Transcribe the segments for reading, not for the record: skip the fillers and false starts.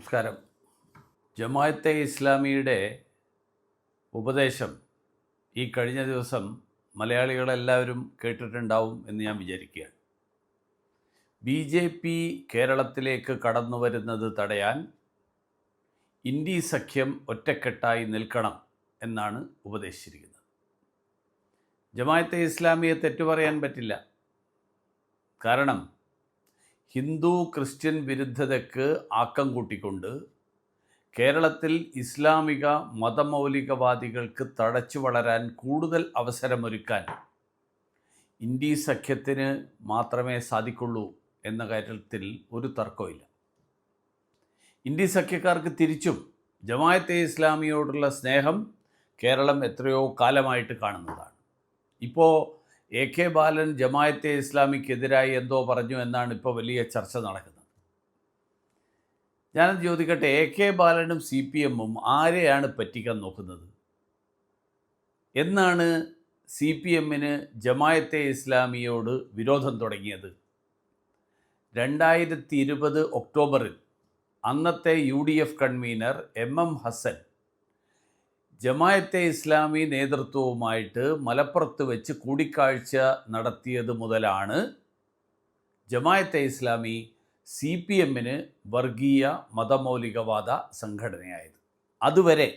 നമസ്കാരം. ജമാഅത്തെ ഇസ്ലാമിയുടെ ഉപദേശം ഈ കഴിഞ്ഞ ദിവസം മലയാളികളെല്ലാവരും കേട്ടിട്ടുണ്ടാവും എന്ന് ഞാൻ വിചാരിക്കുകയാണ്. BJP കേരളത്തിലേക്ക് കടന്നു വരുന്നത് തടയാൻ ഇന്ത്യ സഖ്യം ഒറ്റക്കെട്ടായി നിൽക്കണം എന്നാണ് ഉപദേശിച്ചിരിക്കുന്നത്. ജമാഅത്തെ ഇസ്ലാമിയെ തെറ്റു പറയാൻ പറ്റില്ല. കാരണം ഹിന്ദു ക്രിസ്ത്യൻ വിരുദ്ധതയ്ക്ക് ആക്കം കൂട്ടിക്കൊണ്ട് കേരളത്തിൽ ഇസ്ലാമിക മതമൗലികവാദികൾക്ക് തഴച്ചു വളരാൻ കൂടുതൽ അവസരമൊരുക്കാൻ ഇന്ത്യ സഖ്യത്തിന് മാത്രമേ സാധിക്കുള്ളൂ എന്ന കാര്യത്തിൽ ഒരു തർക്കമില്ല. ഇന്ത്യ സഖ്യക്കാർക്ക് തിരിച്ചും ജമാഅത്തെ ഇസ്ലാമിയോടുള്ള സ്നേഹം കേരളം എത്രയോ കാലമായിട്ട് കാണുന്നതാണ്. ഇപ്പോൾ AK ബാലൻ ജമാഅത്തെ ഇസ്ലാമിക്കെതിരായി എന്തോ പറഞ്ഞു എന്നാണ് ഇപ്പോൾ വലിയ ചർച്ച നടക്കുന്നത്. ഞാനത് ചോദിക്കട്ടെ, AK ബാലനും CPM-ഉം ആരെയാണ് പറ്റിക്കാൻ നോക്കുന്നത്? എന്നാണ് CPM-ന് ജമാഅത്തെ ഇസ്ലാമിയോട് വിരോധം തുടങ്ങിയത്? 2020 ഒക്ടോബറിൽ അന്നത്തെ UDF convener MM Hassan Jamaate Islami നേതൃത്വവുമായിട്ട് മലപ്പുറത്ത് വെച്ച് കൂടിക്കാഴ്ച നടത്തിയത് മുതലാണ് ജമാഅത്തെ ഇസ്ലാമി CPM-ന് വർഗീയ മതമൗലികവാദ സംഘടനയായത്. അതുവരെ,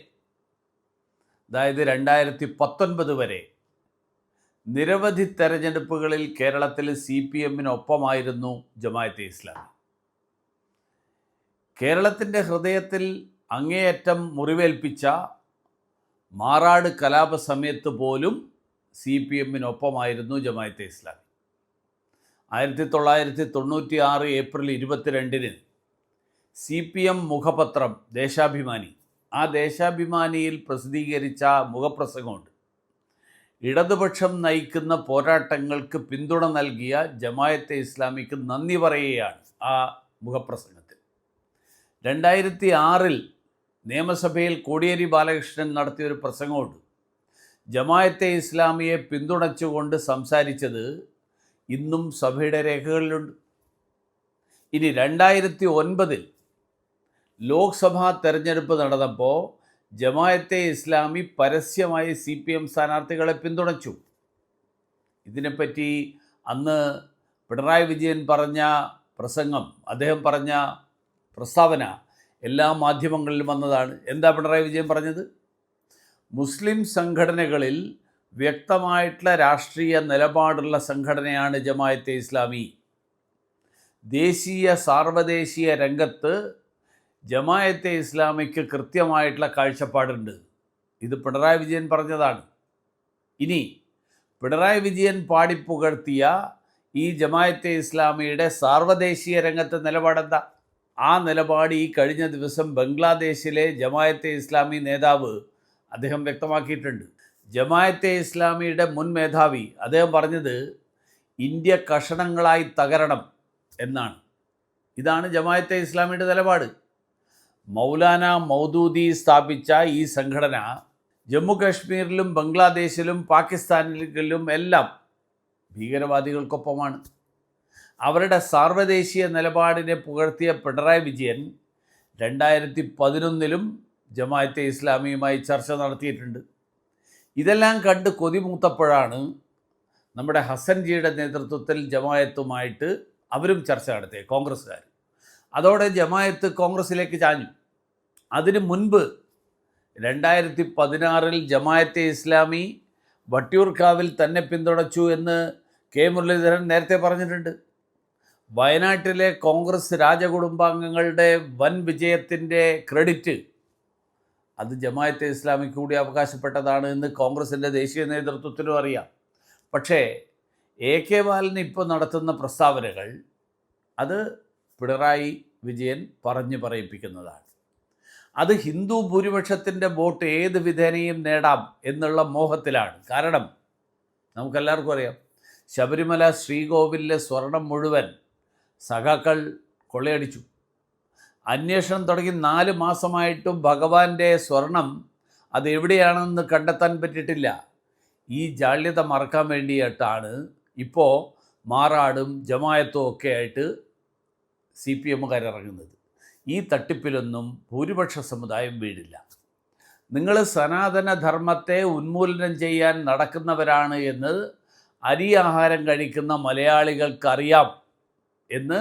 അതായത് 2019 വരെ നിരവധി തെരഞ്ഞെടുപ്പുകളിൽ കേരളത്തിൽ CPM-നൊപ്പമായിരുന്നു ജമാഅത്തെ ഇസ്ലാമി. കേരളത്തിൻ്റെ ഹൃദയത്തിൽ അങ്ങേയറ്റം മുറിവേൽപ്പിച്ച മാറാട് കലാപ സമയത്ത് പോലും CPM-നൊപ്പമായിരുന്നു ജമാഅത്തെ ഇസ്ലാമി. 1996 ഏപ്രിൽ 22-ന് CPM മുഖപത്രം ദേശാഭിമാനി, ആ ദേശാഭിമാനിയിൽ പ്രസിദ്ധീകരിച്ച മുഖപ്രസംഗമുണ്ട്. ഇടതുപക്ഷം നയിക്കുന്ന പോരാട്ടങ്ങൾക്ക് പിന്തുണ നൽകിയ ജമാഅത്തെ ഇസ്ലാമിക്ക് നന്ദി പറയുകയാണ് ആ മുഖപ്രസംഗത്തിൽ. 2006-ൽ നിയമസഭയിൽ കോടിയേരി ബാലകൃഷ്ണൻ നടത്തിയൊരു പ്രസംഗമുണ്ട്. ജമാഅത്തെ ഇസ്ലാമിയെ പിന്തുണച്ചുകൊണ്ട് സംസാരിച്ചത് ഇന്നും സഭയുടെ രേഖകളിലുണ്ട്. ഇനി 2009-ൽ ലോക്സഭാ തെരഞ്ഞെടുപ്പ് നടന്നപ്പോൾ ജമാഅത്തെ ഇസ്ലാമി പരസ്യമായി CPM സ്ഥാനാർത്ഥികളെ പിന്തുണച്ചു. ഇതിനെപ്പറ്റി അന്ന് പിണറായി വിജയൻ പറഞ്ഞ പ്രസംഗം, അദ്ദേഹം പറഞ്ഞ പ്രസ്താവന എല്ലാ മാധ്യമങ്ങളിലും വന്നതാണ്. എന്താ പിണറായി വിജയൻ പറഞ്ഞത്? മുസ്ലിം സംഘടനകളിൽ വ്യക്തമായിട്ടുള്ള രാഷ്ട്രീയ നിലപാടുള്ള സംഘടനയാണ് ജമാഅത്തെ ഇസ്ലാമി. ദേശീയ സാർവദേശീയ രംഗത്ത് ജമാഅത്തെ ഇസ്ലാമിക്ക് കൃത്യമായിട്ടുള്ള കാഴ്ചപ്പാടുണ്ട്. ഇത് പിണറായി വിജയൻ പറഞ്ഞതാണ്. ഇനി പിണറായി വിജയൻ പാടിപ്പുകഴ്ത്തിയ ഈ ജമാഅത്തെ ഇസ്ലാമിയുടെ സാർവദേശീയ രംഗത്തെ നിലപാടെന്താ? ആ നിലപാട് ഈ കഴിഞ്ഞ ദിവസം ബംഗ്ലാദേശിലെ ജമാഅത്തെ ഇസ്ലാമി നേതാവ് അദ്ദേഹം വ്യക്തമാക്കിയിട്ടുണ്ട്. ജമാഅത്തെ ഇസ്ലാമിയുടെ മുൻ മേധാവി അദ്ദേഹം പറഞ്ഞത് ഇന്ത്യ കഷണങ്ങളായി തകരണം എന്നാണ്. ഇതാണ് ജമാഅത്തെ ഇസ്ലാമിയുടെ നിലപാട്. മൗലാന മൗദൂദി സ്ഥാപിച്ച ഈ സംഘടന ജമ്മു കാശ്മീരിലും ബംഗ്ലാദേശിലും പാകിസ്ഥാനിലും എല്ലാം ഭീകരവാദികൾക്കൊപ്പമാണ്. അവരുടെ സാർവദേശീയ നിലപാടിനെ പുകഴ്ത്തിയ പിണറായി വിജയൻ 2011-ലും ജമാഅത്തെ ഇസ്ലാമിയുമായി ചർച്ച നടത്തിയിട്ടുണ്ട്. ഇതെല്ലാം കണ്ട് കൊതിമൂത്തപ്പോഴാണ് നമ്മുടെ ഹസൻജിയുടെ നേതൃത്വത്തിൽ ജമാഅത്തുമായിട്ട് അവരും ചർച്ച നടത്തിയ കോൺഗ്രസ്സുകാർ. അതോടെ ജമാഅത്ത് കോൺഗ്രസ്സിലേക്ക് ചാഞ്ഞു. അതിനു മുൻപ് 2016-ൽ ജമാഅത്തെ ഇസ്ലാമി വട്ടിയൂർക്കാവിൽ തന്നെ പിന്തുണച്ചു എന്ന് K മുരളീധരൻ നേരത്തെ പറഞ്ഞിട്ടുണ്ട്. വയനാട്ടിലെ കോൺഗ്രസ് രാജകുടുംബാംഗങ്ങളുടെ വൻ വിജയത്തിൻ്റെ ക്രെഡിറ്റ് അത് ജമാഅത്തെ ഇസ്ലാമിക്ക് കൂടി അവകാശപ്പെട്ടതാണ് എന്ന് കോൺഗ്രസിൻ്റെ ദേശീയ നേതൃത്വത്തിനും അറിയാം. പക്ഷേ AK ബാലൻ ഇപ്പോൾ നടത്തുന്ന പ്രസ്താവനകൾ അത് പിണറായി വിജയൻ പറഞ്ഞു പറയിപ്പിക്കുന്നതാണ്. അത് ഹിന്ദു ഭൂരിപക്ഷത്തിൻ്റെ വോട്ട് ഏത് വിധേനയും നേടാം എന്നുള്ള മോഹത്തിലാണ്. കാരണം നമുക്കെല്ലാവർക്കും അറിയാം, ശബരിമല ശ്രീകോവിലിലെ സ്വർണം മുഴുവൻ സഖാക്കൾ കൊള്ളയടിച്ചു. അന്വേഷണം തുടങ്ങി 4 മാസമായിട്ടും ഭഗവാന്റെ സ്വർണം അതെവിടെയാണെന്ന് കണ്ടെത്താൻ പറ്റിയിട്ടില്ല. ഈ ജാള്യത മറക്കാൻ വേണ്ടിയിട്ടാണ് ഇപ്പോൾ മാറാടും ജമാഅത്തും ഒക്കെ ആയിട്ട് CPM ഇറങ്ങുന്നത്. ഈ തട്ടിപ്പിലൊന്നും ഭൂരിപക്ഷ സമുദായം വീഴില്ല. നിങ്ങൾ സനാതനധർമ്മത്തെ ഉന്മൂലനം ചെയ്യാൻ നടക്കുന്നവരാണ് എന്ന് അരി ആഹാരം കഴിക്കുന്ന മലയാളികൾക്കറിയാം എന്ന്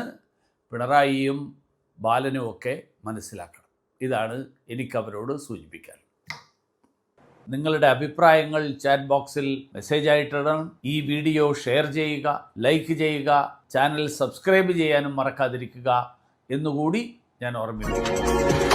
പിണറായിയും ബാലനുമൊക്കെ മനസ്സിലാക്കണം. ഇതാണ് എനിക്കവരോട് സൂചിപ്പിക്കാൻ. നിങ്ങളുടെ അഭിപ്രായങ്ങൾ ചാറ്റ് ബോക്സിൽ മെസ്സേജായിട്ടിടണം. ഈ വീഡിയോ ഷെയർ ചെയ്യുക, ലൈക്ക് ചെയ്യുക, ചാനൽ സബ്സ്ക്രൈബ് ചെയ്യാനും മറക്കാതിരിക്കുക എന്നുകൂടി ഞാൻ ഓർമ്മിപ്പിക്കുന്നു.